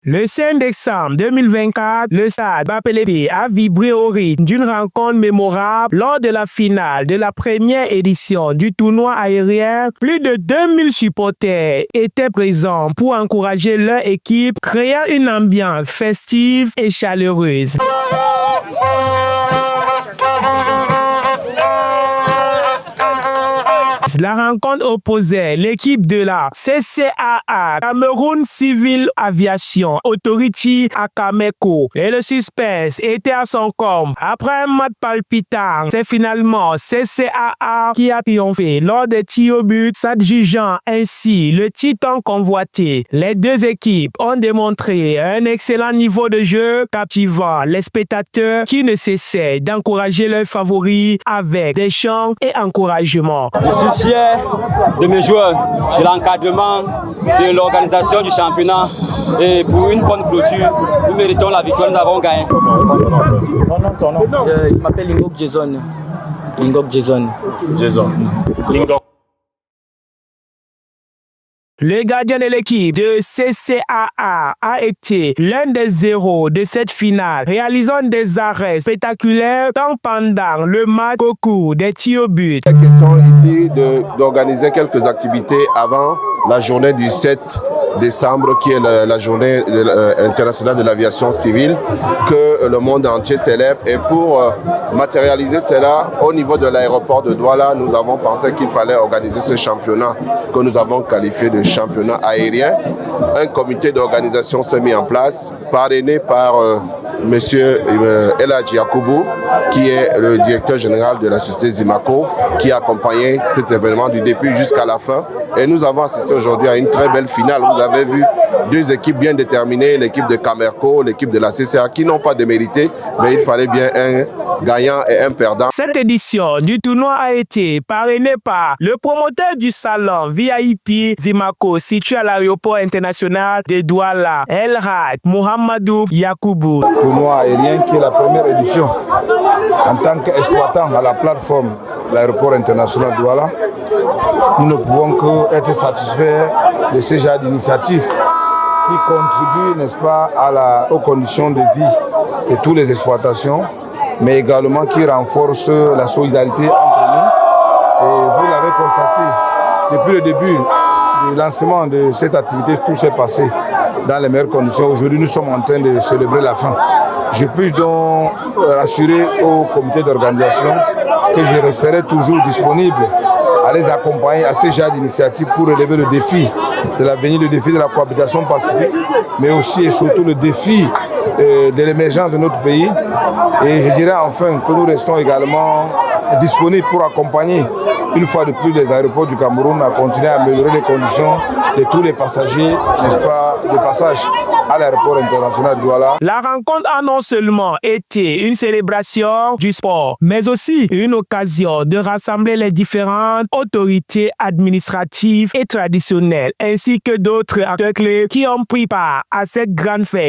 Le 5 décembre 2024, le stade Bapelé a vibré au rythme d'une rencontre mémorable lors de la finale de la première édition du tournoi aérien. Plus de 2000 supporters étaient présents pour encourager leur équipe, créant une ambiance festive et chaleureuse. La rencontre opposait l'équipe de la CCAA, Cameroun Civil Aviation Authority à Cameco. Et le suspense était à son comble. Après un match palpitant, c'est finalement CCAA qui a triomphé lors des tirs au but, s'adjugeant ainsi le titre convoité. Les deux équipes ont démontré un excellent niveau de jeu, captivant les spectateurs qui ne cessaient d'encourager leurs favoris avec des chants et encouragements. Je suis fier de mes joueurs, de l'encadrement, de l'organisation du championnat, et pour une bonne clôture, nous méritons la victoire, nous avons gagné. Je m'appelle Lingok Jason. Le gardien de l'équipe de CCAA a été l'un des héros de cette finale, réalisant des arrêts spectaculaires tant pendant le match qu'au cours des tirs au but. La question ici d'organiser quelques activités avant la journée du 7 décembre, qui est la journée internationale de l'aviation civile, que le monde entier célèbre. Et pour matérialiser cela, au niveau de l'aéroport de Douala, nous avons pensé qu'il fallait organiser ce championnat que nous avons qualifié de championnat aérien. Un comité d'organisation s'est mis en place, parrainé par Monsieur El Hadji Yakoubou, qui est le directeur général de la société Zimaco, qui a accompagné cet événement du début jusqu'à la fin. Et nous avons assisté aujourd'hui à une très belle finale. Vous avez vu deux équipes bien déterminées, l'équipe de Camerco, l'équipe de la CCA, qui n'ont pas démérité, mais il fallait bien un gagnant et un perdant. Cette édition du tournoi a été parrainée par le promoteur du salon VIP Zimaco, situé à l'aéroport international de Douala, El Hadji Mohamedou Yakoubou. Tournoi aérien qui est la première édition. En tant qu'exploitant à la plateforme de l'aéroport international de Douala, nous ne pouvons qu'être satisfaits de ce genre d'initiative qui contribue, n'est-ce pas, aux conditions de vie de toutes les exploitations, mais également qui renforce la solidarité entre nous. Et vous l'avez constaté, depuis le début du lancement de cette activité, tout s'est passé dans les meilleures conditions. Aujourd'hui, nous sommes en train de célébrer la fin. Je puis donc rassurer au comité d'organisation que je resterai toujours disponible à les accompagner à ces genres d'initiatives pour relever le défi de l'avenir, le défi de la cohabitation pacifique, mais aussi et surtout le défi de l'émergence de notre pays. Et je dirais enfin que nous restons également disponibles pour accompagner une fois de plus les aéroports du Cameroun à continuer à améliorer les conditions de tous les passagers, n'est-ce pas, de passage à l'aéroport international de Douala. La rencontre a non seulement été une célébration du sport, mais aussi une occasion de rassembler les différentes autorités administratives et traditionnelles, ainsi que d'autres acteurs clés qui ont pris part à cette grande fête.